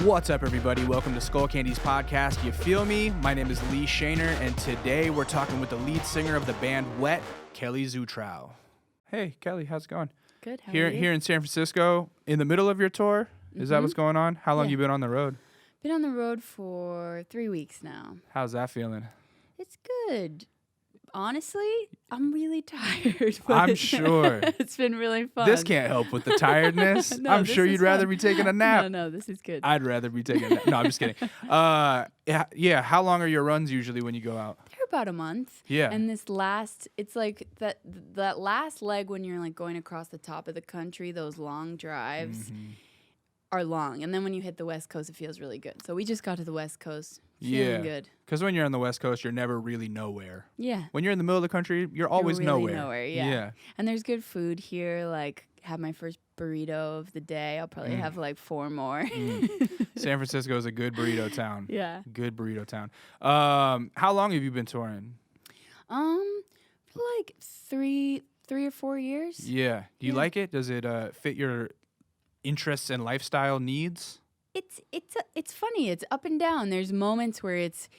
What's up, everybody? Welcome to Skullcandy's podcast. You feel me? My name is Lee Shaner, and today we're talking with the lead singer of the band Wet, Kelly Zutrau. Hey, Kelly, how's it going? Good. How Here are you? in San Francisco, in the middle of your tour. Is that what's going on? How long you been on the road? Been on the road for 3 weeks now. How's that feeling? It's good. Honestly, I'm really tired. I'm sure. It's been really fun. This can't help with the tiredness. No, I'm this sure is you'd rather fun. be taking a nap. No, this is good. I'd rather be taking a nap. No, I'm just kidding. Yeah, how long are your runs usually when you go out? They're about a month. Yeah. And it's like that last leg when you're like going across the top of the country, those long drives are long. And then when you hit the West Coast, it feels really good. So we just got to the West Coast. Feeling good. Because when you're on the West Coast, you're never really nowhere. Yeah. When you're in the middle of the country, you're always really nowhere. Yeah. And there's good food here. Like, have my first burrito of the day. I'll probably have like 4 more. San Francisco is a good burrito town. Yeah. Good burrito town. How long have you been touring? For like three or 4 years. Yeah. Do you like it? Does it fit your interests and lifestyle needs? It's funny. It's up and down. There's moments where it's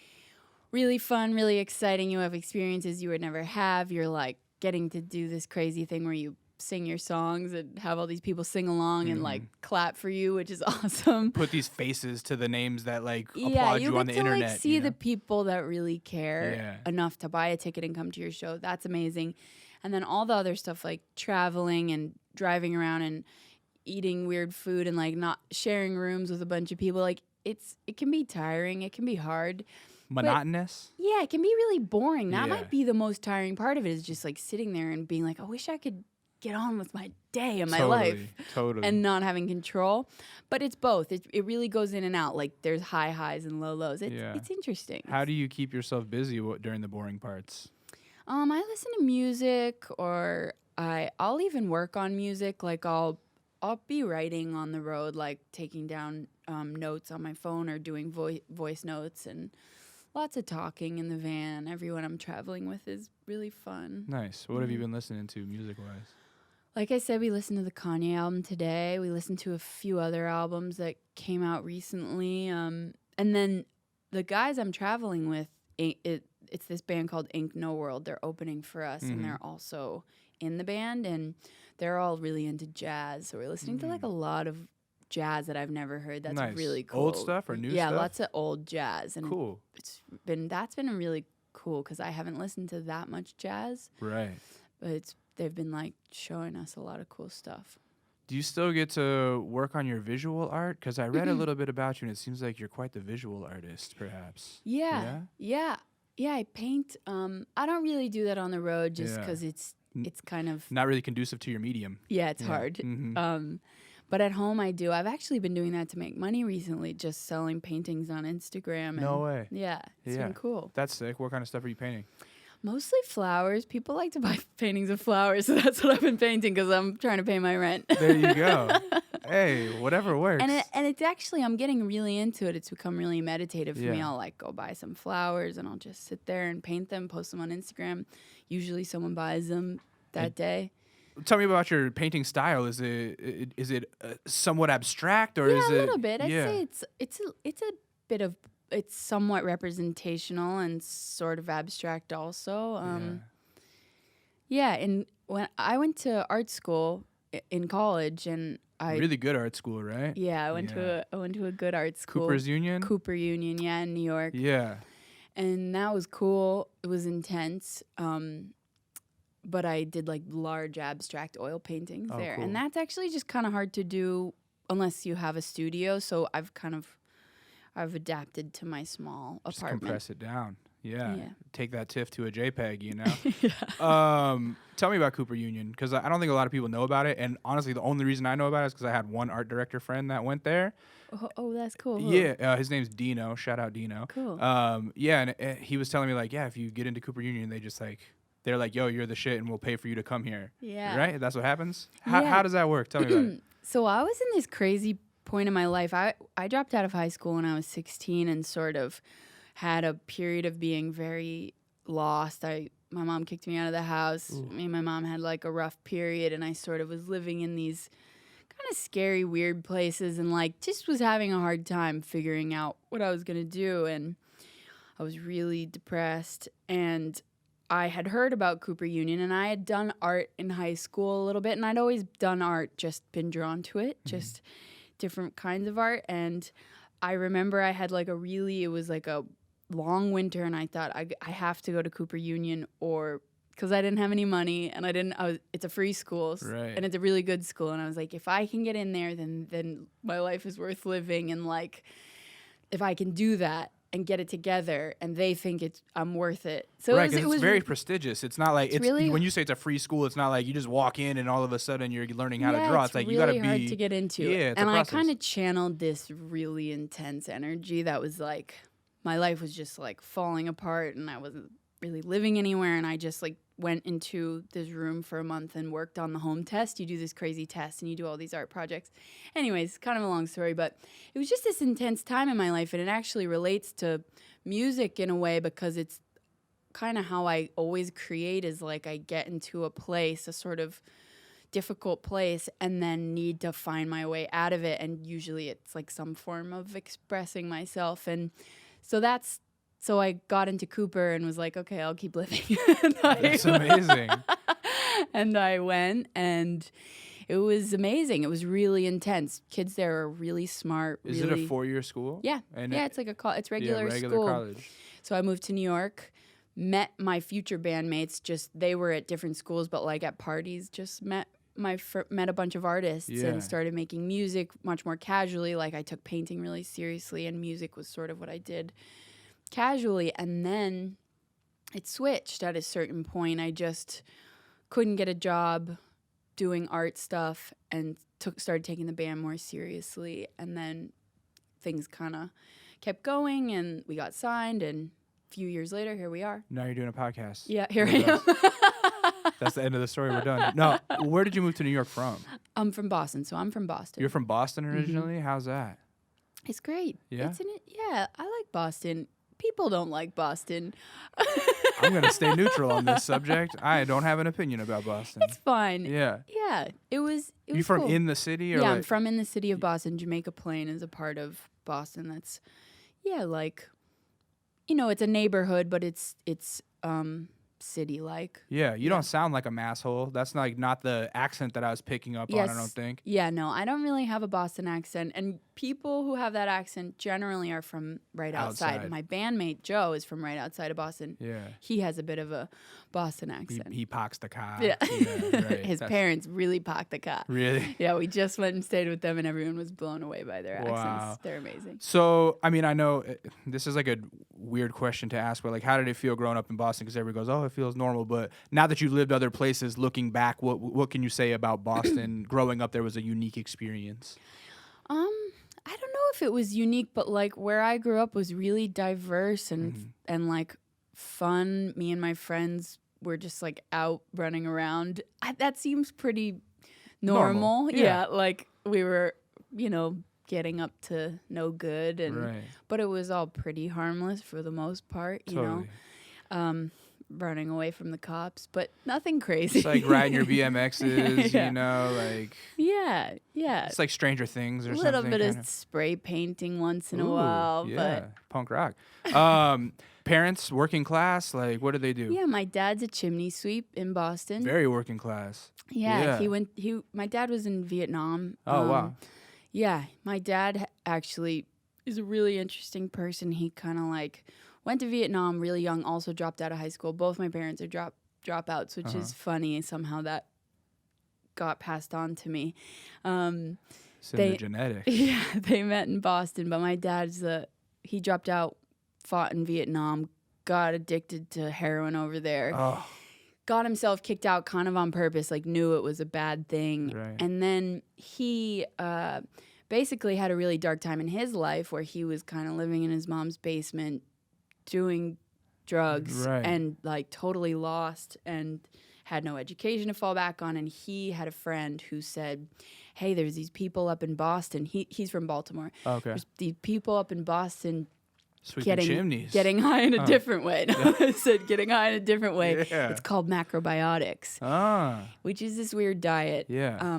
really fun, really exciting. You have experiences you would never have. You're like getting to do this crazy thing where you sing your songs and have all these people sing along and like clap for you, which is awesome. Put these faces to the names that like applaud you you on get the to internet. like see the people that really care Yeah. enough to buy a ticket and come to your show. That's amazing. And then all the other stuff like traveling and driving around and eating weird food and like not sharing rooms with a bunch of people. Like it can be tiring. It can be hard. Monotonous? Yeah, it can be really boring. That Yeah. might be the most tiring part of it, is just like sitting there and being like, I wish I could get on with my day and my life. Totally. And not having control. But it's both. It really goes in and out. Like there's high highs and low lows. It's interesting. How do you keep yourself busy during the boring parts? I listen to music, or I'll even work on music. Like I'll be writing on the road, like taking down notes on my phone or doing voice notes, and lots of talking in the van. Everyone I'm traveling with is really fun. Nice. What have you been listening to music-wise? Like I said, we listened to the Kanye album today. We listened to a few other albums that came out recently. And then the guys I'm traveling with, it's this band called Ink No World. They're opening for us, and they're also in the band, and they're all really into jazz. So we're listening to like a lot of jazz that I've never heard. That's Nice. really cool. Old stuff or new stuff? Yeah, lots of old jazz. And Cool. that's been really cool because I haven't listened to that much jazz. Right. But they've been like showing us a lot of cool stuff. Do you still get to work on your visual art? Because I read a little bit about you, and it seems like you're quite the visual artist, perhaps. Yeah, I paint. I don't really do that on the road just because it's kind of Not really conducive to your medium. it's hard. But at home I do. I've actually been doing that to make money recently, just selling paintings on Instagram. No way. Yeah, it's been cool. That's sick. What kind of stuff are you painting? Mostly flowers. People like to buy paintings of flowers, so that's what I've been painting because I'm trying to pay my rent. There you go. Hey, whatever works. And it's actually, I'm getting really into it. It's become really meditative for me. Yeah. I'll like go buy some flowers and I'll just sit there and paint them, post them on Instagram. Usually someone buys them that day. Tell me about your painting style. Is it somewhat abstract, or is it a little bit? I'd say it's a bit of, it's somewhat representational and sort of abstract also. And when I went to art school in college, and really good art school, right? Yeah, I went to a good art school. Cooper's Union? Cooper Union, yeah, in New York. Yeah. And that was cool. It was intense. But I did like large abstract oil paintings there. Cool. And that's actually just kind of hard to do unless you have a studio. So I've adapted to my small Just apartment. compress it down. Yeah. Yeah. Take that TIFF to a JPEG, you know? Tell me about Cooper Union, because I don't think a lot of people know about it. And honestly, the only reason I know about it is because I had one art director friend that went there. Oh, that's cool. Yeah, his name's Dino. Shout out Dino. Cool. Yeah, and he was telling me, like, if you get into Cooper Union, they're like, yo, you're the shit, and we'll pay for you to come here. Yeah. Right? That's what happens? Yeah. How does that work? Tell me about it. So I was in this crazy point in my life. I dropped out of high school when I was 16 and sort of had a period of being very lost. My mom kicked me out of the house. Me and my mom had like a rough period, and I sort of was living in these kind of scary, weird places, and like just was having a hard time figuring out what I was gonna do, and I was really depressed. And I had heard about Cooper Union, and I had done art in high school a little bit, and I'd always done art, just been drawn to it, just different kinds of art. And I remember I had like it was like a long winter, and I thought I have to go to Cooper Union, or because I didn't have any money, and it's a free school, Right. and it's a really good school, and I was like, if I can get in there, then my life is worth living, and like if I can do that and get it together, and they think I'm worth it. So right, it was it's very prestigious. It's not like really, when you say it's a free school, it's not like you just walk in and all of a sudden you're learning how to draw. It's like really you got to be hard to get into. Yeah, it's and a I process. kind of channeled this really intense energy that was like my life was just like falling apart, and I wasn't really living anywhere, and I just like went into this room for a month and worked on the home test. You do this crazy test and you do all these art projects. Anyways, kind of a long story, but it was just this intense time in my life, and it actually relates to music in a way, because it's kind of how I always create, is like I get into a place, a sort of difficult place, and then need to find my way out of it, and usually it's like some form of expressing myself. And so I got into Cooper and was like, okay, I'll keep living. That's amazing. And I went, and it was amazing. It was really intense. Kids there are really smart. Is it a 4-year school? Yeah. And it's like it's regular regular school. college. So I moved to New York, met my future bandmates. They were at different schools, but like at parties, just met a bunch of artists and started making music much more casually. Like I took painting really seriously, and music was sort of what I did casually. And then it switched at a certain point. I just couldn't get a job doing art stuff, and started taking the band more seriously. And then things kind of kept going, and we got signed, and a few years later, here we are. Now you're doing a podcast. Yeah, here I am. That's the end of the story. We're done. No, where did you move to New York from? I'm from Boston, so I'm from Boston. You're from Boston originally? How's that? It's great. Yeah? Yeah, I like Boston. People don't like Boston. I'm going to stay neutral on this subject. I don't have an opinion about Boston. It's fine. Yeah. Yeah, it was You from cool. in the city? Or Yeah, like? I'm from in the city of Boston. Jamaica Plain is a part of Boston that's, like, it's a neighborhood, but it's city-like. Yeah, you don't sound like a masshole. That's not the accent that I was picking up on, I don't think. Yeah, no, I don't really have a Boston accent. And people who have that accent generally are from right outside. My bandmate, Joe, is from right outside of Boston. Yeah. He has a bit of a Boston accent. He parks the car. Yeah. Right. His parents really parked the car. Really? Yeah, we just went and stayed with them, and everyone was blown away by their Wow. accents. They're amazing. So, I mean, I know this is like a weird question to ask, but like, how did it feel growing up in Boston? Because everybody goes, oh, it feels normal. But now that you've lived other places, looking back, what can you say about Boston? Growing up there was a unique experience. I don't know if it was unique, but like where I grew up was really diverse and like fun. Me and my friends were just like out running around. That seems pretty normal. Yeah, like we were, getting up to no good, and but it was all pretty harmless for the most part. You know, running away from the cops, but nothing crazy. It's like riding your BMXs, like yeah. It's like Stranger Things or something. A little bit of spray painting once in a while, but punk rock. Parents, working class, like what do they do? Yeah, my dad's a chimney sweep in Boston. Very working class. Yeah. My dad was in Vietnam. Oh wow. Yeah, my dad actually is a really interesting person. He kind of like went to Vietnam really young, also dropped out of high school. Both my parents are dropouts, which is funny. Somehow that got passed on to me. It's in the genetics. Yeah, they met in Boston, but my dad's he dropped out, fought in Vietnam, got addicted to heroin over there. Oh. Got himself kicked out kind of on purpose, like knew it was a bad thing. Right. And then he basically had a really dark time in his life where he was kind of living in his mom's basement, doing drugs and like totally lost and had no education to fall back on. And he had a friend who said, hey, there's these people up in Boston. He's from Baltimore. Okay. There's these people up in Boston Sweeping chimneys. Getting high in a different way. No, I said getting high in a different way. Yeah. It's called Macrobiotics, which is this weird diet. Yeah.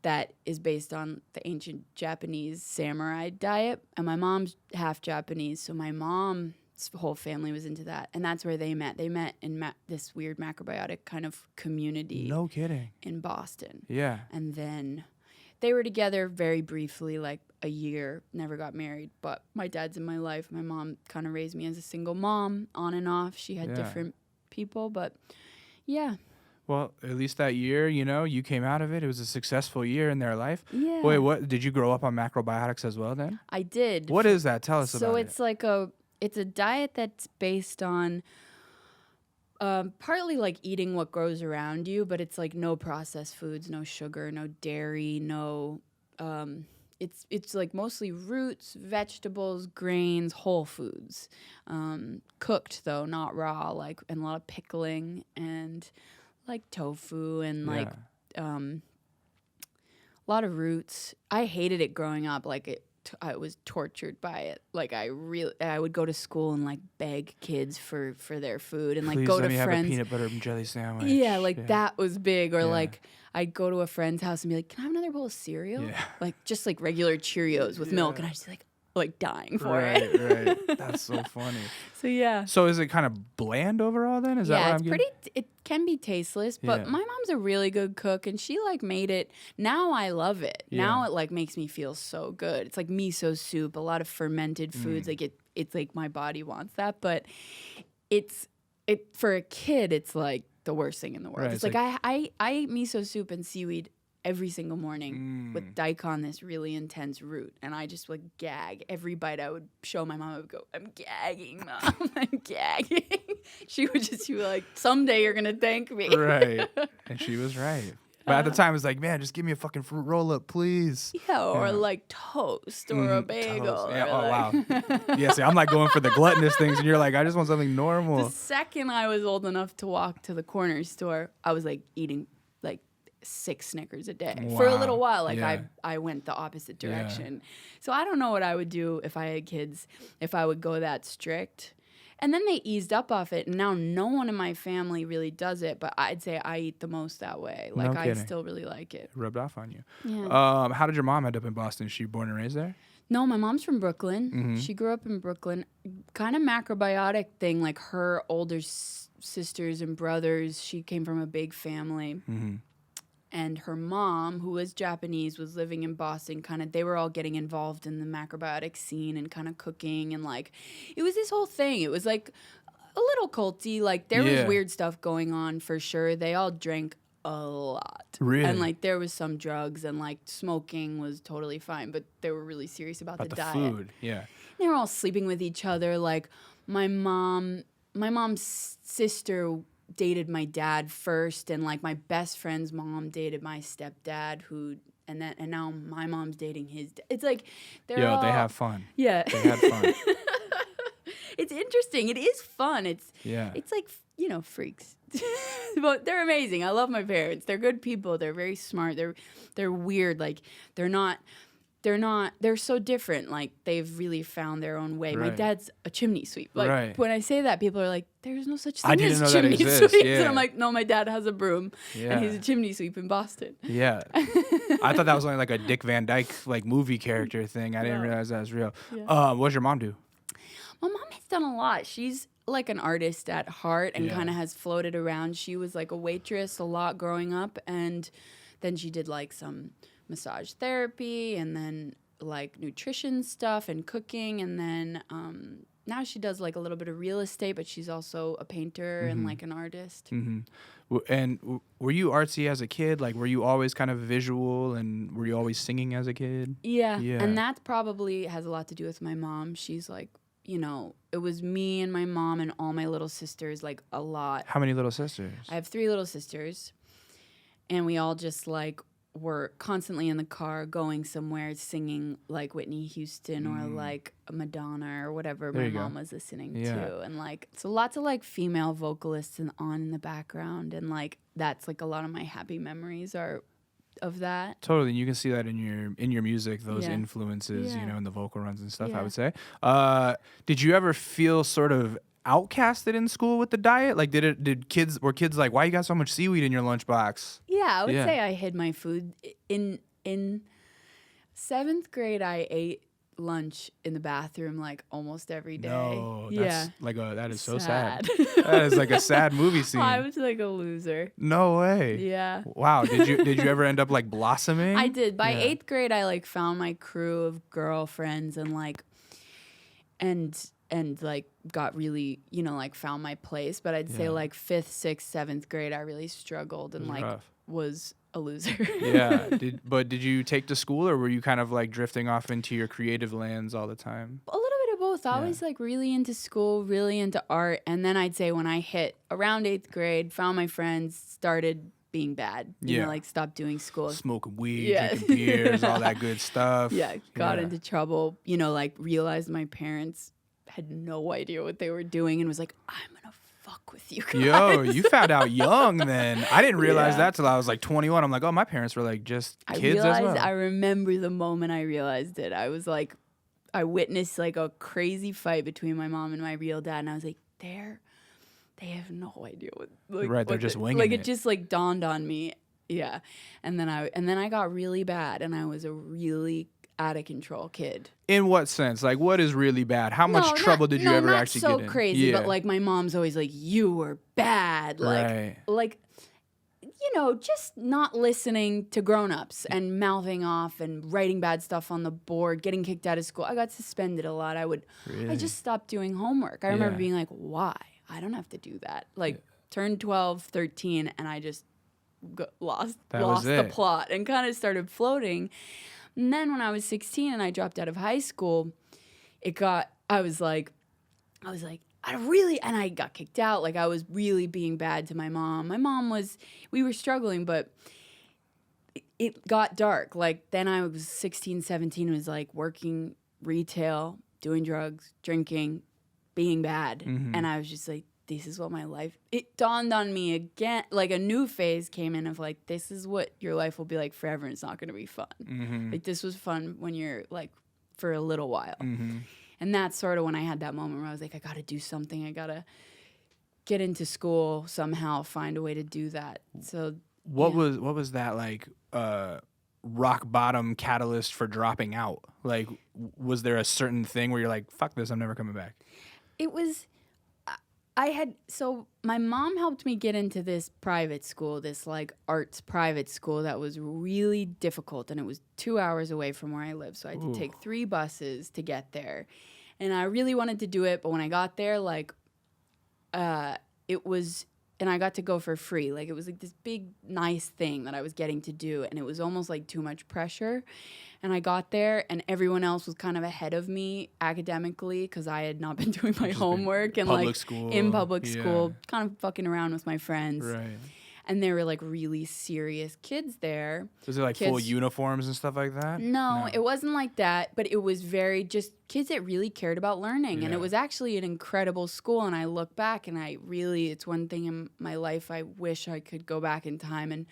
that is based on the ancient Japanese samurai diet. And my mom's half Japanese, so my mom's whole family was into that. And that's where they met. They met in this weird macrobiotic kind of community. No kidding. In Boston. Yeah. And then they were together very briefly, like a year, never got married. But my dad's in my life. My mom kind of raised me as a single mom, on and off. She had different people, but yeah. Well, at least that year, you came out of it. It was a successful year in their life. Yeah. Wait, what? Did you grow up on macrobiotics as well then? I did. What is that? Tell us about it. So it's like it's a diet that's based on partly like eating what grows around you, but it's like no processed foods, no sugar, no dairy, no. It's like mostly roots, vegetables, grains, whole foods, cooked though, not raw. Like, and a lot of pickling and like tofu and like a lot of roots. I hated it growing up. Like I was tortured by it. Like I would go to school and like beg kids for their food and like Please go let to me have a friends. peanut butter and jelly sandwich. Yeah, like that was big. Or Yeah. like I'd go to a friend's house and be like, "Can I have another bowl of cereal?" Yeah. Like just like regular Cheerios with milk, and I'd just be like dying for it. Right. That's so funny. So yeah. So is it kind of bland overall then? Is that what Yeah, I'm it's getting? pretty. It can be tasteless, but Yeah. my mom's a really good cook, and she like made it. Now I love it. Yeah. Now it like makes me feel so good. It's like miso soup, a lot of fermented foods. Like it's like my body wants that, but it for a kid, it's like the worst thing in the world. Right, it's it's like I eat miso soup and seaweed every single morning with daikon, this really intense root, and I just would gag every bite. I would show my mom. I would go, "I'm gagging, Mom. I'm gagging." She would just be like, "Someday you're gonna thank me." Right. And she was right. But at the time, it was like, man, just give me a fucking fruit roll up, please. Yeah, or Yeah. like toast or a bagel. Toast. Yeah, or oh, like wow. Yeah, see, I'm like going for the gluttonous things, and you're like, I just want something normal. The second I was old enough to walk to the corner store, I was like eating like 6 Snickers a day for a Wow. little while. Like Yeah. I went the opposite Yeah. direction. So I don't know what I would do if I had kids, if I would go that strict. And then they eased up off it, and now no one in my family really does it. But I'd say I eat the most that way. Like No I kidding. still really like it. Rubbed off on you. Yeah. How did your mom end up in Boston? Is she born and raised there? No, my mom's from Brooklyn. Mm-hmm. She grew up in Brooklyn. Kind of macrobiotic thing, like her older sisters and brothers. She came from a big family. Mm-hmm. And her mom, who was Japanese, was living in Boston. They were all getting involved in the macrobiotic scene and kind of cooking. And like, it was this whole thing. It was like a little culty. Like there was weird stuff going on for sure. They all drank a lot. Really? And like there was some drugs, and like smoking was totally fine, but they were really serious about the diet. Food, yeah. They were all sleeping with each other. Like my mom's sister dated my dad first, and like my best friend's mom dated my stepdad, and now my mom's dating his. It's like They have fun. Yeah, They had fun. It's interesting. It is fun. It's like freaks, but they're amazing. I love my parents. They're good people. They're very smart. They're weird. Like they're so different. Like they've really found their own way. Right. My dad's a chimney sweep. Like Right. when I say that, people are like, "There's no such I thing didn't as know that chimney exists. sweeps." Yeah. And I'm like, "No, my dad has a broom, and he's Yeah. a chimney sweep in Boston." Yeah. I thought that was only like a Dick Van Dyke like movie character thing. I didn't No. realize that was real. Yeah. What does your mom do? My mom has done a lot. She's like an artist at heart and Yeah. kind of has floated around. She was like a waitress a lot growing up, and then she did like some massage therapy and then like nutrition stuff and cooking, and then now she does like a little bit of real estate, but she's also a painter and like an artist. Mm-hmm. And were you artsy as a kid? Like, were you always kind of visual, and were you always singing as a kid? Yeah. Yeah. And that probably has a lot to do with my mom. She's like, it was me and my mom and all my little sisters, like a lot. How many little sisters? I have 3 little sisters, and we all just like were constantly in the car going somewhere singing like Whitney Houston or like Madonna or whatever There my you go. mom was listening Yeah. to. And like, so lots of like female vocalists on in the background. And like, that's like a lot of my happy memories are of that. Totally, and you can see that in your music, those Yeah. influences, Yeah. in the vocal runs and stuff. I Yeah. would say. Did you ever feel sort of outcasted in school with the diet? Like, were kids like, why you got so much seaweed in your lunchbox? Yeah, I would Yeah. say I hid my food in in 7th grade, I ate lunch in the bathroom like almost every day. No, that's that is so sad. Sad. That is like a sad movie scene. I was like a loser. No way. Yeah. Wow. Did you ever end up like blossoming? I did. By 8th grade, I like found my crew of girlfriends and like, and like got really, like found my place. But I'd say like 5th, 6th, 7th grade, I really struggled and like rough. Was a loser. Yeah. Did you take to school, or were you kind of like drifting off into your creative lands all the time? A little bit of both. I was like really into school, really into art. And then I'd say when I hit around 8th grade, found my friends, started being bad. You know, like stopped doing school. Smoking weed, drinking beers, all that good stuff. Yeah, got into trouble. Like realized my parents had no idea what they were doing and was like, I'm going to fuck with you guys. Yo, you found out young then. I didn't realize that till I was like 21. I'm like, oh, my parents were like just kids as well. I remember the moment I realized it. I was like, I witnessed like a crazy fight between my mom and my real dad, and I was like, they have no idea what. Like, right, they're just winging it. Like it just like dawned on me. Yeah, and then I got really bad, and I was a really out of control kid. In what sense? Like, what is really bad? How much trouble did you ever actually get in? Not so crazy, but like my mom's always like, you were bad. Like, just not listening to grown-ups and mouthing off and writing bad stuff on the board, getting kicked out of school. I got suspended a lot. I just stopped doing homework. I remember being like, why? I don't have to do that. Like, turned 12, 13, and I just lost the plot and kind of started floating. And then when I was 16 and I dropped out of high school, I was like, and I got kicked out. Like I was really being bad to my mom. We were struggling, but it got dark. Like then I was 16, 17, was like working retail, doing drugs, drinking, being bad. Mm-hmm. And I was just like, this is what my life, it dawned on me again, like a new phase came in of like, this is what your life will be like forever. And it's not going to be fun. Mm-hmm. Like this was fun when you're like for a little while. Mm-hmm. And that's sort of when I had that moment where I was like, I got to do something. I got to get into school somehow, find a way to do that. So what was that like rock bottom catalyst for dropping out? Like, was there a certain thing where you're like, fuck this, I'm never coming back? It was, so my mom helped me get into this private school, this like arts private school that was really difficult, and it was 2 hours away from where I live. So I had to take 3 buses to get there. And I really wanted to do it, but when I got there, like, it was, and I got to go for free. Like, it was like this big, nice thing that I was getting to do, and it was almost like too much pressure. And I got there, and everyone else was kind of ahead of me academically because I had not been doing my homework and like in public school, kind of fucking around with my friends. Right. And there were like really serious kids there. Was it like full uniforms and stuff like that? No, it wasn't like that, but it was very just kids that really cared about learning. Yeah. And it was actually an incredible school. And I look back and it's one thing in my life I wish I could go back in time. And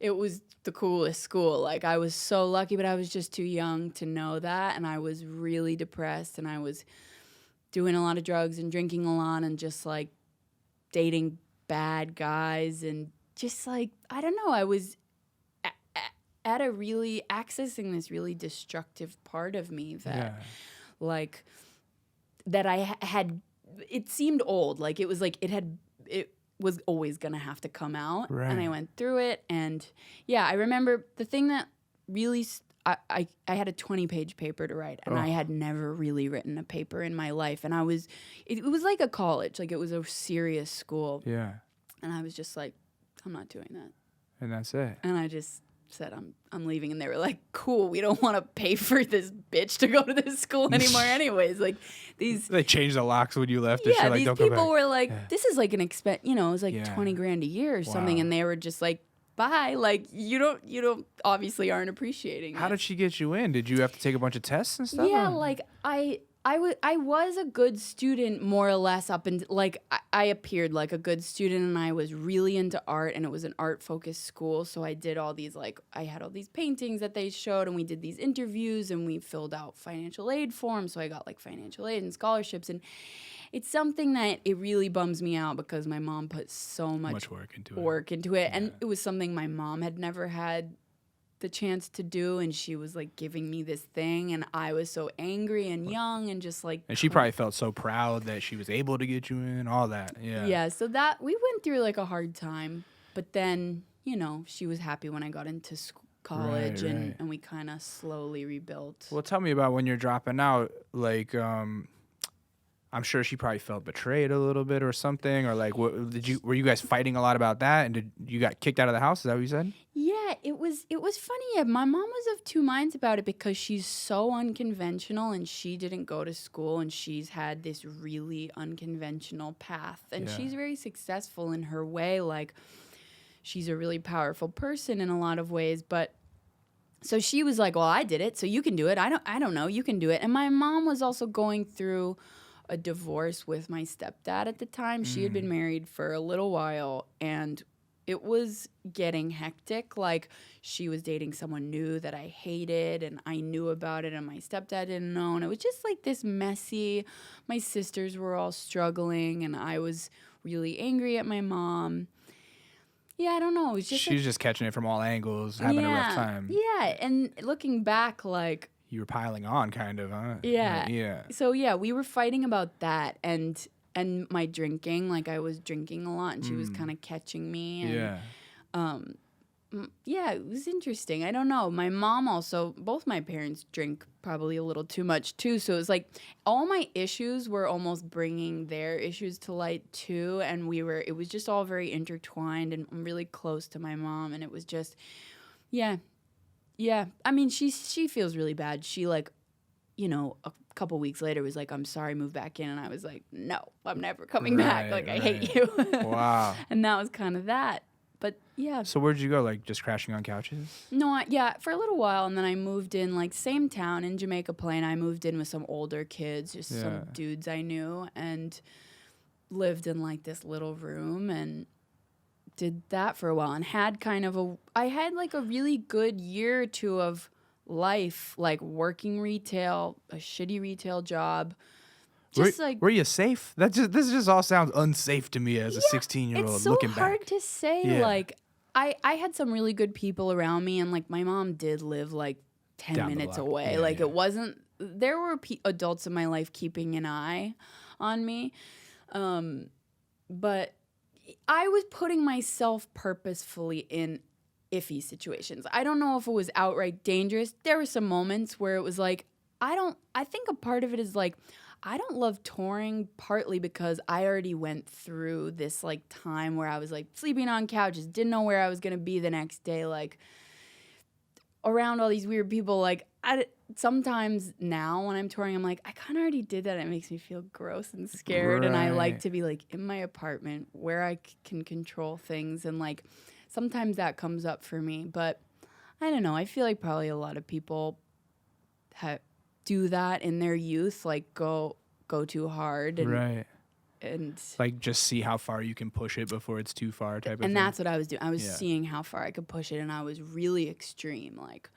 it was the coolest school. Like I was so lucky, but I was just too young to know that. And I was really depressed, and I was doing a lot of drugs and drinking a lot and just like dating bad guys and just like, I don't know, I was at a really accessing this really destructive part of me that like that I had, it seemed old. Like it was like it was always going to have to come out. Right. And I went through it. And I remember the thing that really, I had a 20-page paper to write, and I had never really written a paper in my life. And it was like a college, like it was a serious school. Yeah. And I was just like, I'm not doing that. And that's it. And I just said, I'm leaving. And they were like, cool, we don't want to pay for this bitch to go to this school anymore anyways. Like they changed the locks when you left. Yeah, like, these don't people were like, this is like an expense, it was like $20,000 a year or something. Wow. And they were just like, bye. Like you don't obviously aren't appreciating it. How did she get you in? Did you have to take a bunch of tests and stuff? Yeah, like I was a good student more or less up and like I appeared like a good student, and I was really into art, and it was an art focused school. So I did all these I had all these paintings that they showed, and we did these interviews, and we filled out financial aid forms. So I got like financial aid and scholarships, and it's something that it really bums me out because my mom put so much work into it. And it was something my mom had never had the chance to do, and she was like giving me this thing, and I was so angry and young and just like. And she probably felt so proud that she was able to get you in, all that. Yeah. Yeah, so that we went through like a hard time, but then, you know, she was happy when I got into college, Right. and we kind of slowly rebuilt. Well, tell me about when you're dropping out. Like, I'm sure she probably felt betrayed a little bit or something, or like, were you guys fighting a lot about that, and did you got kicked out of the house? Is that what you said? Yeah, it was funny. Yeah, my mom was of two minds about it because she's so unconventional, and she didn't go to school, and she's had this really unconventional path, and Yeah. she's very successful in her way. Like, she's a really powerful person in a lot of ways, but so she was like, "Well, I did it, so you can do it. I don't know, you can do it." And my mom was also going through a divorce with my stepdad at the time. She had been married for a little while, and it was getting hectic. Like, she was dating someone new that I hated, and I knew about it, and my stepdad didn't know. And it was just like this messy. My sisters were all struggling, and I was really angry at my mom. Yeah, I don't know. It was just She's just catching it from all angles, having a rough time. Yeah, and looking back, like, You were piling on, kind of, huh? yeah. Yeah. So yeah, we were fighting about that, and my drinking. Like, I was drinking a lot, and she was kind of catching me. And, Yeah. yeah, it was interesting. I don't know. My mom also, both my parents drink probably a little too much too. So it was like all my issues were almost bringing their issues to light too. And it was just all very intertwined, and I'm really close to my mom. And it was just, yeah. I mean, she feels really bad. She, like, you know, a couple weeks later was like, "I'm sorry, move back in." And I was like, "No, I'm never coming back. Like, I hate you." Wow. And that was kind of that. But yeah. So where'd you go? Like, just crashing on couches? No, yeah, for a little while, and then I moved in, like, same town in Jamaica Plain. I moved in with some older kids, just Yeah. some dudes I knew, and lived in, like, this little room, and did that for a while, and had I had like a really good year or two of life, like working retail, a shitty retail job. Just Were you safe? This just all sounds unsafe to me as a 16-year-old it's so looking hard back. to say. Yeah. Like, I had some really good people around me, and like my mom did live like 10 Down the minutes block. away. Yeah, Like, yeah. it wasn't. There were adults in my life keeping an eye on me, but I was putting myself purposefully in iffy situations. I don't know if it was outright dangerous. There were some moments where it was like, I think a part of it is like, I don't love touring, partly because I already went through this like time where I was like sleeping on couches, didn't know where I was going to be the next day, like around all these weird people. Like, sometimes now when I'm touring, I'm like, I kind of already did that. It makes me feel gross and scared. And I like Right. to be like in my apartment where I can control things. And like, sometimes that comes up for me, but I don't know. I feel like probably a lot of people do that in their youth, like go too hard, and Right. and Like, just see how far you can push it before it's too far type of thing. and that's what I was doing. I was Yeah. seeing how far I could push it, and I was really extreme, like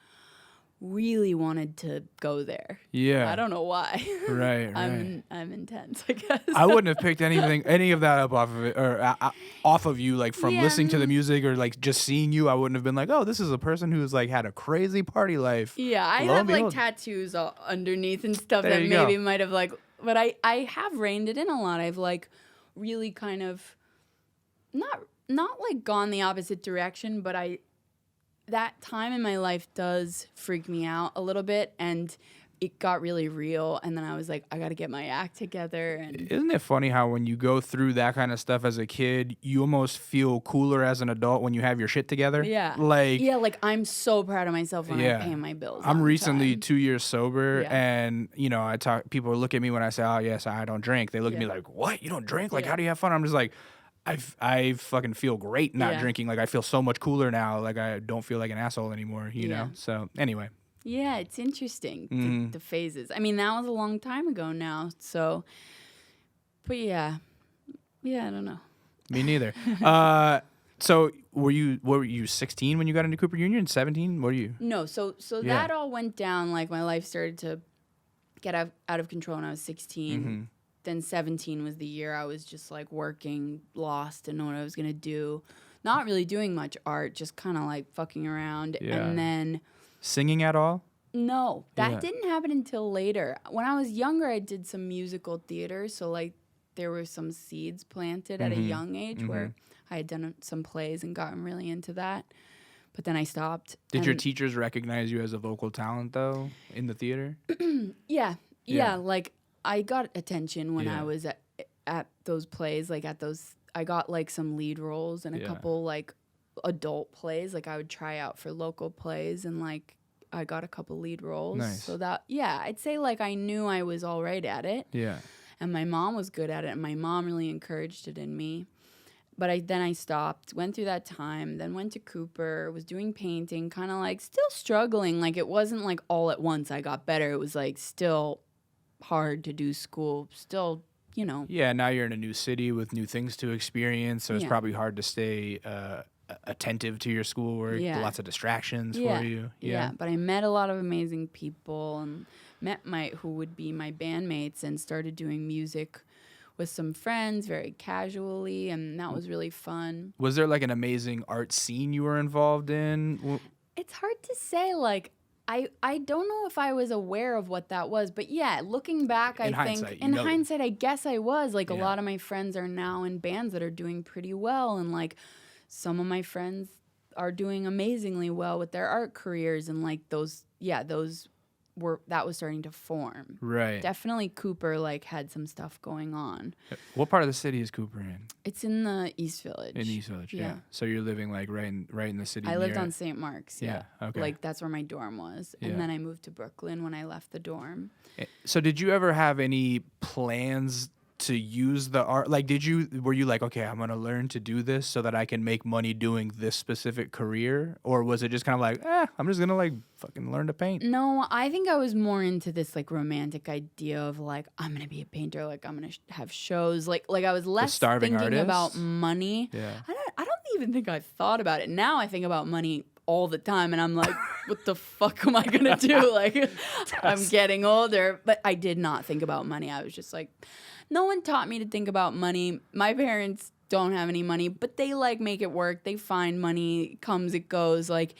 really wanted to go there. Yeah. I don't know why. Right, I'm intense, I guess. I wouldn't have picked any of that up off of it, or off of you, like from Yeah. listening to the music or like just seeing you. I wouldn't have been like, oh, this is a person who's like had a crazy party life. Yeah, I Lo and have like behold. tattoos all underneath and stuff There that you go. maybe might have like, but I have reined it in a lot. I've like really kind of not like gone the opposite direction, but that time in my life does freak me out a little bit, and it got really real, and then I was like, I got to get my act together. And Isn't it funny how when you go through that kind of stuff as a kid, you almost feel cooler as an adult when you have your shit together? yeah, Like, like I'm so proud of myself when Yeah. I pay my bills. I'm on recently time. 2 years sober, Yeah. and people look at me when I say, "Oh yes, I don't drink." They look at me Yeah. like, "What? You don't drink? Like, Yeah. how do you have fun?" I'm just like, I fucking feel great not Yeah. drinking. Like, I feel so much cooler now. Like, I don't feel like an asshole anymore. You Yeah. know. So anyway, Yeah, it's interesting, Mhm. the phases. I mean, that was a long time ago now, so, but yeah, I don't know. me neither. So what were you 16 when you got into Cooper Union? 17? What are you? No, so Yeah. that all went down, like my life started to get out of control when I was 16. Mhm. Then 17 was the year I was just like working, lost, and know what I was going to do. not really doing much art, just kind of like fucking around. Yeah. And then Singing at all? no, that Yeah. didn't happen until later. When I was younger, I did some musical theater. So, like, there were some seeds planted at a young age where I had done some plays and gotten really into that. But then I stopped. Did your teachers recognize you as a vocal talent, though, in the theater? Yeah. Yeah. Like, I got attention when Yeah. I was at those plays. Like, I got, like, some lead roles and a Yeah. couple, like, adult plays. Like, I would try out for local plays and, like, I got a couple lead roles. Nice. So that, yeah, I'd say, like, I knew I was all right at it. Yeah. And my mom was good at it, and my mom really encouraged it in me. But then I stopped, went through that time, then went to Cooper, was doing painting, kind of, like, still struggling. Like, it wasn't, like, all at once I got better. It was, like, still hard to do school, still, you know. Yeah, now you're in a new city with new things to experience, so it's Yeah. probably hard to stay attentive to your schoolwork. Yeah. Lots of distractions Yeah. for you. Yeah, but I met a lot of amazing people and met who would be my bandmates and started doing music with some friends very casually, and that was really fun. Was there like an amazing art scene you were involved in? It's hard to say, like, I don't know if I was aware of what that was, but yeah, looking back, In I think hindsight, you in know. hindsight, I guess I was. Like, a Yeah. lot of my friends are now in bands that are doing pretty well, and like some of my friends are doing amazingly well with their art careers, and like that was starting to form. Right. Definitely Cooper like had some stuff going on. What part of the city is Cooper in? It's in the East Village. In East Village, yeah. Yeah. So you're living like right in the city. I lived near on it. St. Mark's. Yeah, okay. Like, that's where my dorm was. Yeah. And then I moved to Brooklyn when I left the dorm. So did you ever have any plans to use the art? Like, were you like, okay, I'm gonna learn to do this so that I can make money doing this specific career, or was it just kind of like, I'm just gonna like fucking learn to paint? No, I think I was more into this like romantic idea of like, I'm gonna be a painter, like I'm gonna have shows, like I was less starving thinking artist? about money. Yeah. I don't even think I thought about it. Now I think about money all the time, and I'm like, what the fuck am I gonna do? Like, I'm getting older, but I did not think about money. I was just like, no one taught me to think about money. My parents don't have any money, but they like make it work. They find money, it comes, it goes. Like,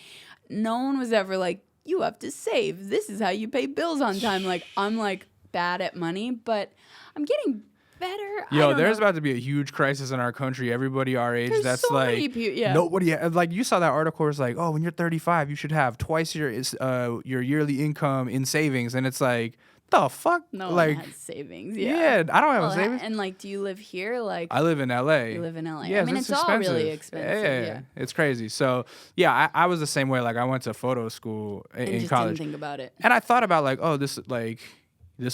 no one was ever like, you have to save. This is how you pay bills on time. Like, I'm like bad at money, but I'm getting better. Yo, there's about to be a huge crisis in our country. Everybody our age, There's that's so like many yeah. nobody. Like, you saw that article where it's like, oh, when you're 35, you should have twice your yearly income in savings, and it's like, the fuck, No like, one has savings. yeah, I don't have a savings. And like, do you live here? Like, I live in LA. you live in LA. Yeah, I mean, it's all really expensive. Yeah. It's crazy. So yeah, I was the same way. Like, I went to photo school And in just college, didn't think about it. and I thought about like, oh, this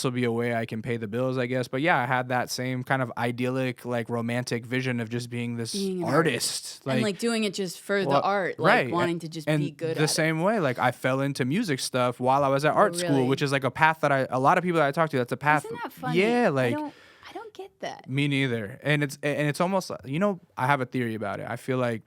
will be a way I can pay the bills, I guess. But yeah, I had that same kind of idyllic, like, romantic vision of just being this Being an artist. and like doing it just for the art, like right. wanting to just and be good the at same way, like, I fell into music stuff while I was at art school, really? which is like a path that a lot of people that I talk to, that's a it. path. Isn't that funny? Yeah, like, I don't get that. me neither. And it's almost, I have a theory about it. I feel like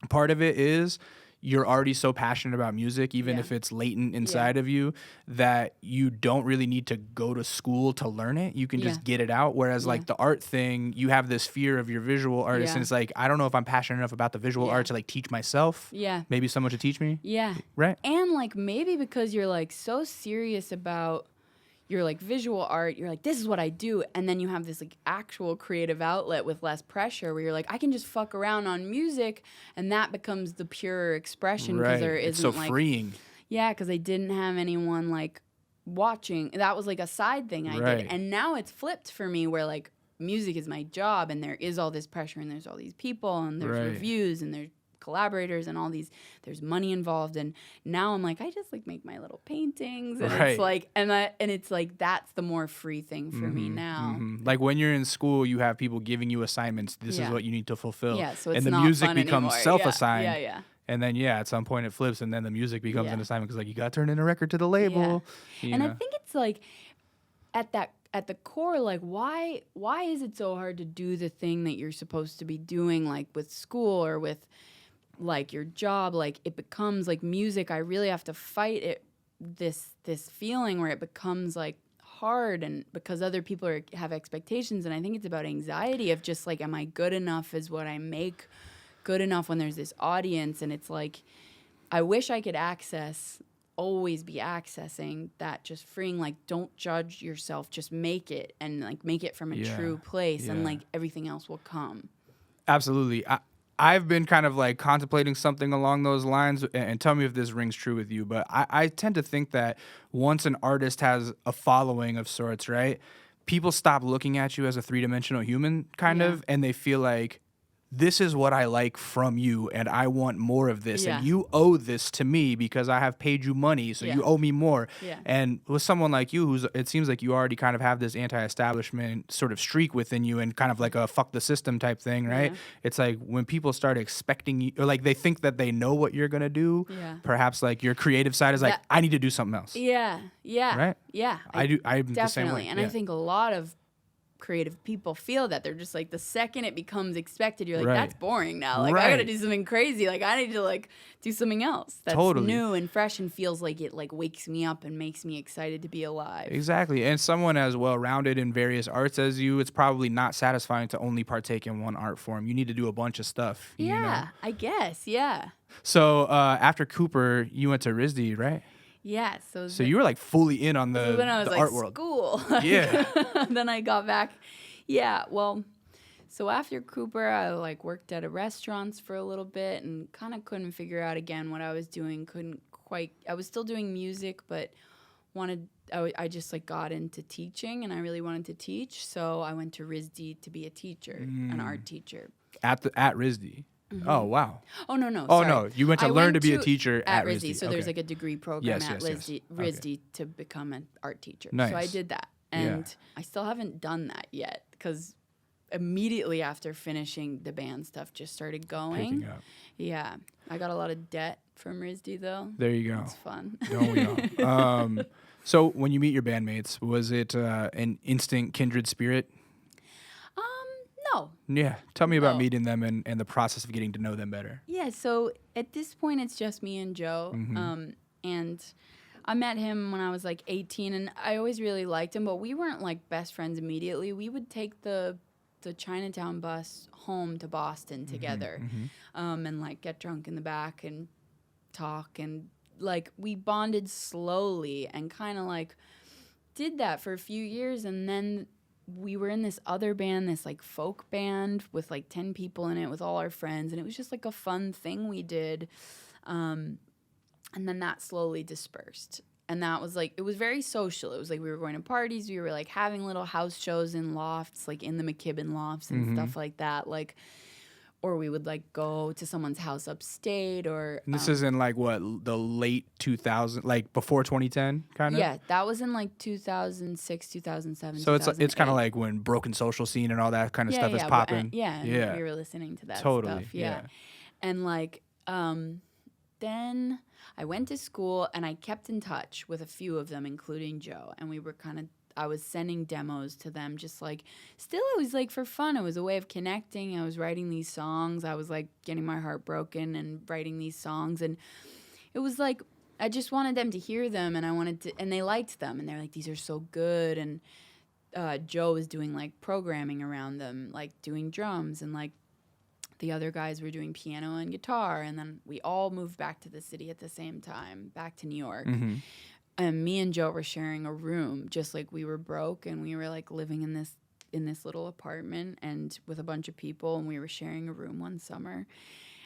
part of it is you're already so passionate about music, even Yeah. if it's latent inside of you, that you don't really need to go to school to learn it. You can just Yeah. get it out. Whereas like the art thing, you have this fear of your visual artist, and Yeah. it's like, I don't know if I'm passionate enough about the visual Yeah. art to like teach myself. Yeah. Maybe someone to teach me. Yeah. Right. And like maybe because you're like so serious about your like visual art, you're like, this is what I do. And then you have this like actual creative outlet with less pressure where you're like, I can just fuck around on music, and that becomes the pure expression because Right. there It's isn't so like freeing. yeah, because I didn't have anyone like watching. That was like a side thing I Right. did. And now it's flipped for me where like music is my job, and there is all this pressure, and there's all these people, and there's Right. reviews, and there's collaborators, and all these, there's money involved. And now I'm like, I just like make my little paintings, and Right. it's like, and it's like, that's the more free thing for me now. Mhm. Like, when you're in school, you have people giving you assignments. This is Yeah. what you need to fulfill. Yeah, so it's and the not music fun becomes anymore. self-assigned. Yeah, yeah. And then, at some point it flips, and then the music becomes Yeah. an assignment because, like, you got to turn in a record to the label. you And I know? think it's like at the core, like why is it so hard to do the thing that you're supposed to be doing, like with school or with like your job? Like it becomes like music. I really have to fight it. This feeling where it becomes like hard, and because other people have expectations, and I think it's about anxiety of just like, am I good enough? Is what I make good enough when there's this audience, and it's like, I wish I could always be accessing that, just freeing, like, don't judge yourself, just make it, and like make it from a true place, and like everything else will come. Absolutely. I've been kind of like contemplating something along those lines, and tell me if this rings true with you, but I tend to think that once an artist has a following of sorts, right, people stop looking at you as a three-dimensional human kind of, and they feel like, this is what I like from you, and I want more of this, and you owe this to me because I have paid you money, so you owe me more. And with someone like you, it seems like you already kind of have this anti-establishment sort of streak within you, and kind of like a fuck the system type thing, right? It's like when people start expecting you, or like they think that they know what you're gonna do, perhaps like your creative side is like, I need to do something else. Right? I do. I'm definitely. the same way. And I think a lot of creative people feel that. They're just like, the second it becomes expected, you're like, that's boring now. Like, I gotta do something crazy. Like, I need to like do something else that's new and fresh and feels like it like wakes me up and makes me excited to be alive. Exactly. And someone as well-rounded in various arts as you, it's probably not satisfying to only partake in one art form. You need to do a bunch of stuff. You know? I guess. So after Cooper, you went to RISD, right? Yeah, so you were like fully in on the when I was like art world. School. Yeah. Then I got back. Yeah, well, so after Cooper, I like worked at a restaurants for a little bit and kind of couldn't figure out again what I was doing. I was still doing music, but I just like got into teaching, and I really wanted to teach. So I went to RISD to be a teacher, an art teacher. At RISD. Mm-hmm. Oh, wow. Oh, no. Oh, sorry. no. You went to learn to be a teacher at RISD. So there's like a degree program at RISD to become an art teacher. Nice. So I did that. And I still haven't done that yet because immediately after finishing the band stuff just started going. Picking up. Yeah. I got a lot of debt from RISD, though. There you go. It's fun. Don't we all? So when you meet your bandmates, was it an instant kindred spirit? No. Yeah. Tell me about meeting them and the process of getting to know them better. Yeah, so at this point, it's just me and Joe. Mm-hmm. And I met him when I was like 18, and I always really liked him, but we weren't like best friends immediately. We would take the Chinatown bus home to Boston together, and like get drunk in the back and talk. And like we bonded slowly and kind of like did that for a few years, and then we were in this other band, this like folk band with like 10 people in it with all our friends, and it was just like a fun thing we did. And then that slowly dispersed. And that was like, it was very social. It was like we were going to parties, we were like having little house shows in lofts, like in the McKibben lofts and stuff like that. Like, or we would like go to someone's house upstate, or and this is in like what, the late 2000, like before 2010 kind of? Yeah, that was in like 2006, 2007. So it's kind of like when Broken Social Scene and all that kind of stuff is popping. Yeah. We were listening to that totally, stuff. Yeah. And like then I went to school and I kept in touch with a few of them, including Joe, and we were I was sending demos to them, just like, still it was like for fun. It was a way of connecting. I was writing these songs. I was like getting my heart broken and writing these songs. And it was like, I just wanted them to hear them, and and they liked them. And they're like, these are so good. And Joe was doing like programming around them, like doing drums, and like the other guys were doing piano and guitar. And then we all moved back to the city at the same time, back to New York. Mm-hmm. And me and Joe were sharing a room, just like we were broke, and we were like living in this little apartment and with a bunch of people, and we were sharing a room one summer.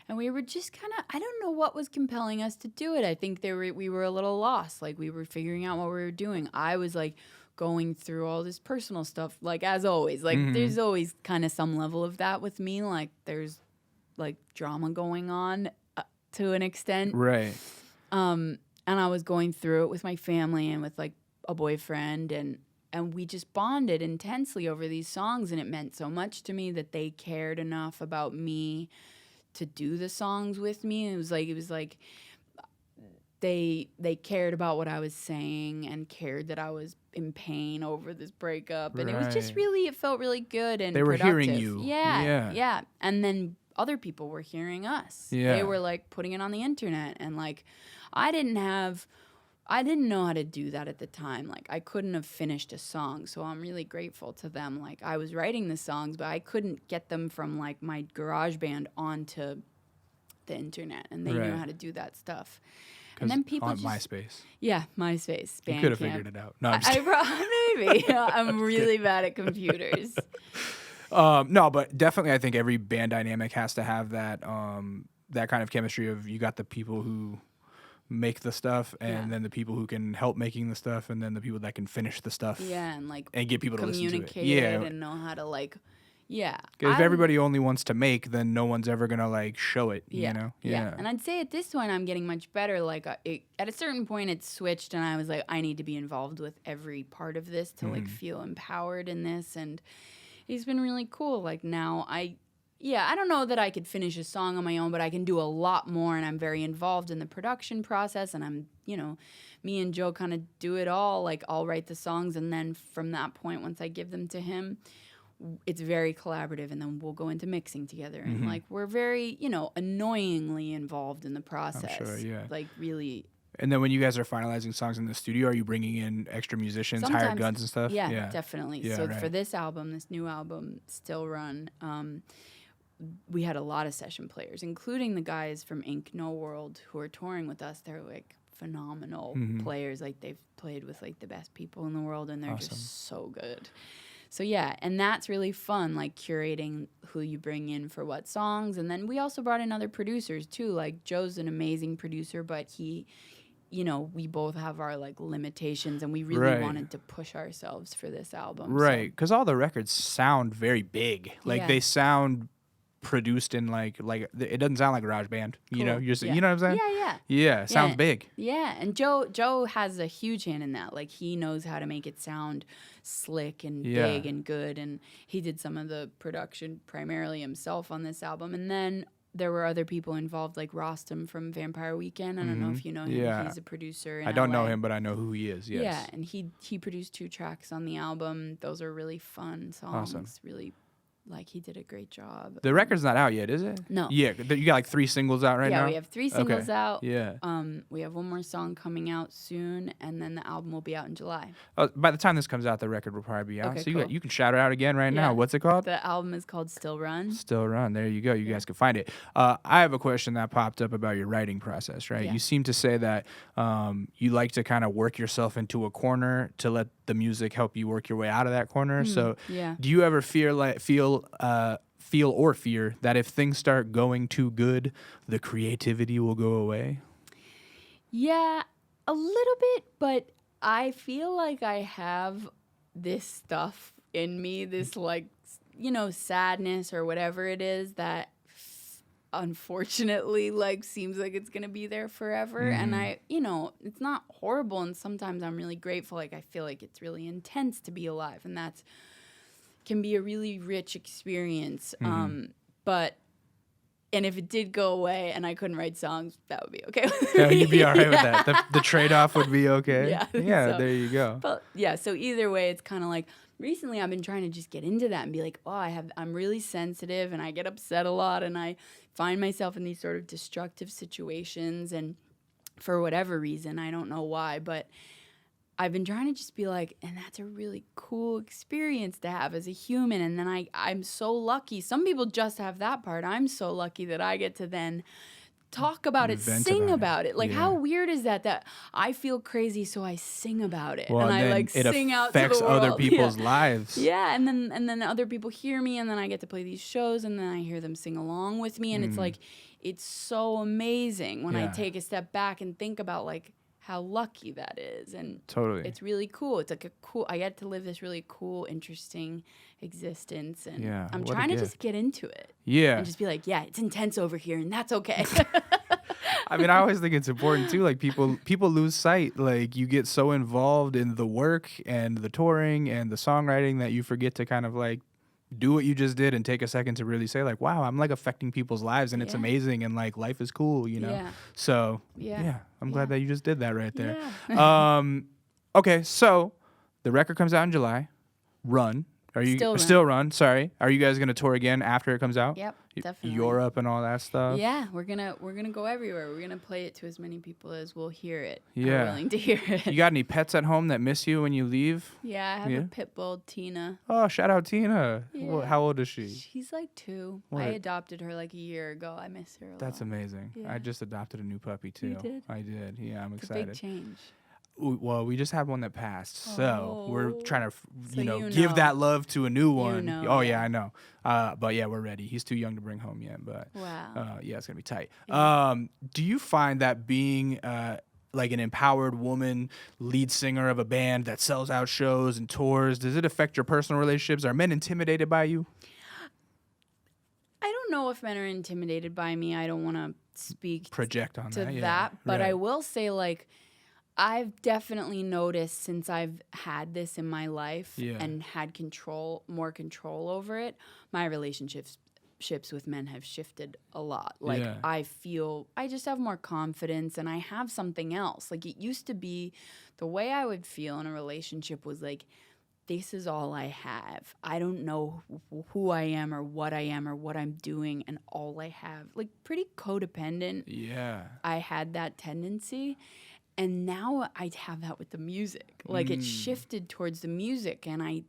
And we were just kind of, I don't know what was compelling us to do it. I think we were a little lost. Like, we were figuring out what we were doing. I was like going through all this personal stuff, like as always. Like there's always kind of some level of that with me. Like there's like drama going on to an extent. Right. And I was going through it with my family and with like a boyfriend, and we just bonded intensely over these songs, and it meant so much to me that they cared enough about me to do the songs with me. It was like they cared about what I was saying and cared that I was in pain over this breakup, and it was just really, it felt really good and they were productive. hearing you. Yeah. And then other people were hearing us. Yeah. They were like putting it on the internet, and like I didn't know how to do that at the time. Like I couldn't have finished a song, so I'm really grateful to them. Like I was writing the songs, but I couldn't get them from like my garage band onto the internet, and they knew Right. how to do that stuff. And then 'Cause people on just MySpace. yeah, MySpace, You could have Bandcamp. figured it out. No, I'm just Maybe I'm really bad at computers. No, but definitely, I think every band dynamic has to have that that kind of chemistry of you got the people who make the stuff, and Yeah. then the people who can help making the stuff, and then the people that can finish the stuff. Yeah, and like And get people to listen to it. communicate Yeah. and know how to like, yeah. 'Cause if I'm- everybody only wants to make, then no one's ever gonna like show it. Yeah, You know. yeah. And I'd say at this point I'm getting much better. Like at a certain point it switched, and I was like, I need to be involved with every part of this to like feel empowered in this, and it's been really cool. Like now I don't know that I could finish a song on my own, but I can do a lot more, and I'm very involved in the production process, and I'm, me and Joe kind of do it all. Like I'll write the songs, and then from that point, once I give them to him, it's very collaborative, and then we'll go into mixing together, and like we're very, annoyingly involved in the process. sure, yeah. Like really. And then when you guys are finalizing songs in the studio, are you bringing in extra musicians, hired Sometimes- guns and stuff? Yeah, definitely. Yeah, So right. for this new album, Still Run, we had a lot of session players, including the guys from Ink No World who are touring with us. They're like phenomenal players. Like they've played with like the best people in the world, and they're Awesome. just so good. So yeah, and that's really fun, like curating who you bring in for what songs. And then we also brought in other producers too. Like Joe's an amazing producer, but he, we both have our like limitations, and we really Right. wanted to push ourselves for this album. Right, because all the records sound very big. Like Yeah. they sound produced in like it doesn't sound like Garage Band. You know, Cool. you Yeah. know what I'm saying? Yeah. Yeah, it sounds Yeah. big. Yeah, and Joe has a huge hand in that. Like he knows how to make it sound slick and Yeah. big and good, and he did some of the production primarily himself on this album. And then there were other people involved, like Rostam from Vampire Weekend. I don't know if you know him. Yeah. He's a producer in I don't know LA. him, but I know who he is. Yes. Yeah, and he produced 2 tracks on the album. Those are really fun songs. Awesome. Really, like he did a great job. The record's not out yet, is it? No. Yeah, you got like 3 singles out right now. Yeah, we have 3 singles out. Yeah. We have one more song coming out soon, and then the album will be out in July. By the time this comes out, the record will probably be out. Okay, So cool. you can shout it out again right now. Yeah. What's it called? The album is called Still Run. Still Run. There you go. You guys can find it. I have a question that popped up about your writing process, right? Yeah. You seem to say that you like to kind of work yourself into a corner to let the music help you work your way out of that corner. So yeah. do you ever feel or fear that if things start going too good, the creativity will go away? Yeah, a little bit, but I feel like I have this stuff in me, this like, sadness or whatever it is that unfortunately like seems like it's going to be there forever. And I, it's not horrible. And sometimes I'm really grateful. Like I feel like it's really intense to be alive, and that's can be a really rich experience. And if it did go away and I couldn't write songs, that would be okay. Yeah, you'd be all right with that. The trade-off would be okay. Yeah, I think so. There you go. But yeah, so either way, it's kind of like recently I've been trying to just get into that and be like, I'm really sensitive and I get upset a lot, and I find myself in these sort of destructive situations, and for whatever reason, I don't know why, but I've been trying to just be like, and that's a really cool experience to have as a human. And then I'm so lucky. Some people just have that part. I'm so lucky that I get to then talk about it, Vent sing about about it. it. Like, Yeah. how weird is that I feel crazy, so I sing about it. Well, and I then like it sing out to affects the world. other people's Yeah. lives. Yeah, and then other people hear me, and then I get to play these shows, and then I hear them sing along with me, and it's like, it's so amazing when I Yeah. take a step back and think about like how lucky that is, and Totally. it's really cool. It's like I get to live this really cool, interesting existence, and Yeah, I'm what a trying to gift. just get into it Yeah. and just be like, yeah, it's intense over here, and that's okay. I mean, I always think it's important too. Like people lose sight. Like you get so involved in the work and the touring and the songwriting that you forget to kind of like do what you just did and take a second to really say like, wow, I'm like affecting people's lives and it's Yeah. amazing and like life is cool, Yeah. So Yeah. I'm glad that you just did that right there. Yeah. Okay, so the record comes out in July. Run. Are you Still Run. Still Run? Sorry. Are you guys gonna tour again after it comes out? Yep, definitely. Europe and all that stuff. Yeah, we're gonna go everywhere. We're gonna play it to as many people as will hear it. Yeah. Are willing to hear it. You got any pets at home that miss you when you leave? Yeah, I have a pit bull, Tina. Oh, shout out Tina. Yeah. How old is she? She's like 2. What? I adopted her like a year ago. I miss her a lot. That's amazing. Yeah. I just adopted a new puppy too. You did? I did. Yeah, I'm It's excited. a big change. Well, we just had one that passed, so we're trying to, So you give know. that love to a new one. know, Oh yeah. I know. But yeah, we're ready. He's too young to bring home yet, but Wow. yeah, it's gonna be tight. Yeah. Do you find that being like an empowered woman, lead singer of a band that sells out shows and tours, does it affect your personal relationships? Are men intimidated by you? I don't know if men are intimidated by me. I don't want to speak Project on to that, yeah. that, but Right. I will say, like, I've definitely noticed since I've had this in my life Yeah. and had more control over it, my relationships with men have shifted a lot. Like, Yeah. I feel I just have more confidence and I have something else. Like, it used to be the way I would feel in a relationship was like, this is all I have. I don't know who I am or what I'm doing, and all I have. Like, pretty codependent. Yeah. I had that tendency, and now I have that with the music. Like, it shifted towards the music, and I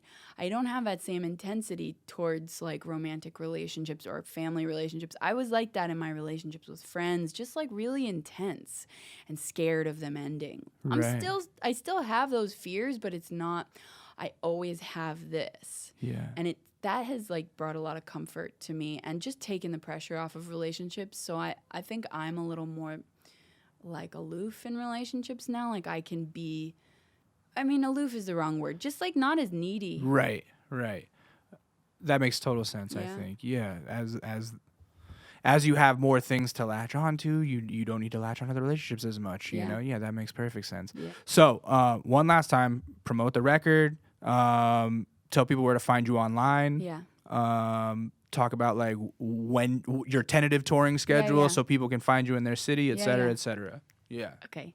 don't have that same intensity towards like romantic relationships or family relationships. I was like that in my relationships with friends, just like really intense and scared of them ending. Right. I still have those fears, but it's not. I always have this. Yeah. And that has like brought a lot of comfort to me and just taken the pressure off of relationships. So I think I'm a little more like aloof in relationships now. Like I can be, aloof is the wrong word. Just like not as needy. Right. That makes total sense, I Yeah. think. Yeah. As you have more things to latch on to, you don't need to latch onto the relationships as much. You Yeah. know? Yeah, that makes perfect sense. Yeah. So one last time, promote the record. Tell people where to find you online. Yeah. Talk about like when your tentative touring schedule, yeah. so people can find you in their city, et cetera, yeah. et cetera. Yeah. Okay.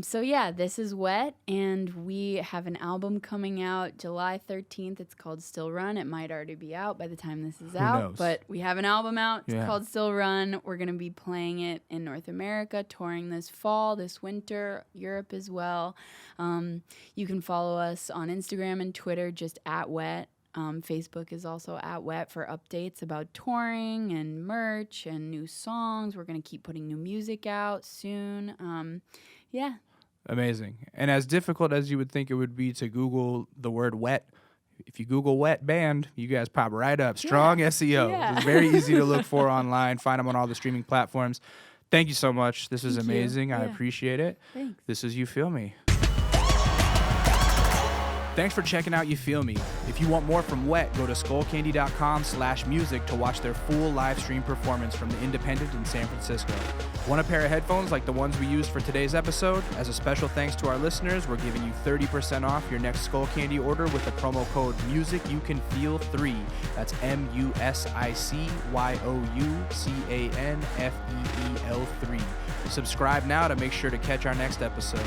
So yeah, this is Wet, and we have an album coming out July 13th. It's called Still Run. It might already be out by the time this is out, knows? but we have an album out. It's Yeah. called Still Run. We're going to be playing it in North America, touring this fall, this winter, Europe as well. You can follow us on Instagram and Twitter, just @Wet. Facebook is at @Wet for updates about touring and merch and new songs. We're going to keep putting new music out soon. Yeah. Amazing. And as difficult as you would think it would be to Google the word wet, if you Google Wet Band, you guys pop right up. Strong SEO. Yeah. It's very easy to look for online. Find them on all the streaming platforms. Thank you so much. This was Thank you. amazing. I Yeah. appreciate it. Thanks. This is You Feel Me. Thanks for checking out You Feel Me. If you want more from Wet, go to skullcandy.com/music to watch their full live stream performance from the Independent in San Francisco. Want a pair of headphones like the ones we used for today's episode? As a special thanks to our listeners, we're giving you 30% off your next Skullcandy order with the promo code MUSICYOUCANFEEL3. That's MUSICYOUCANFEEL3. Subscribe now to make sure to catch our next episode.